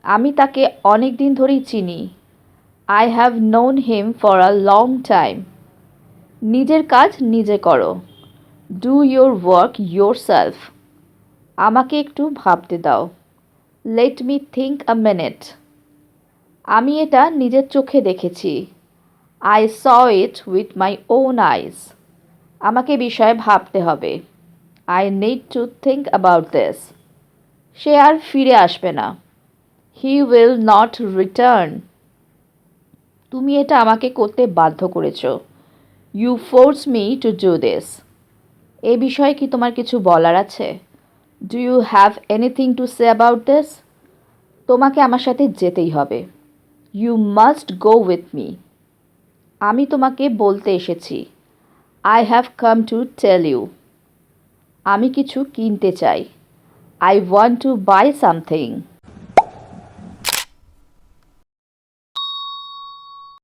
আমি তাকে অনেক দিন ধরেই চিনি। I have known him for a long time. নিজের কাজ নিজে করো। Do your work yourself. আমাকে একটু ভাবতে দাও। Let me think a minute. আমি এটা নিজের চোখে দেখেছি। I saw it with my own eyes. আমাকে বিষয়ে ভাবতে হবে। I need to think about this. সে আর ফিরে আসবে না। He will not return. তুমি এটা আমাকে করতে বাধ্য করেছ। You force me two do this. এ বিষয়ে কি তোমার কিছু বলার আছে? Do you have anything to say about this? তোমাকে আমার সাথে যেতেই হবে। You must go with me. আমি তোমাকে বলতে এসেছি। I have come to tell you. আমি কিছু কিনতে চাই। I want to buy something.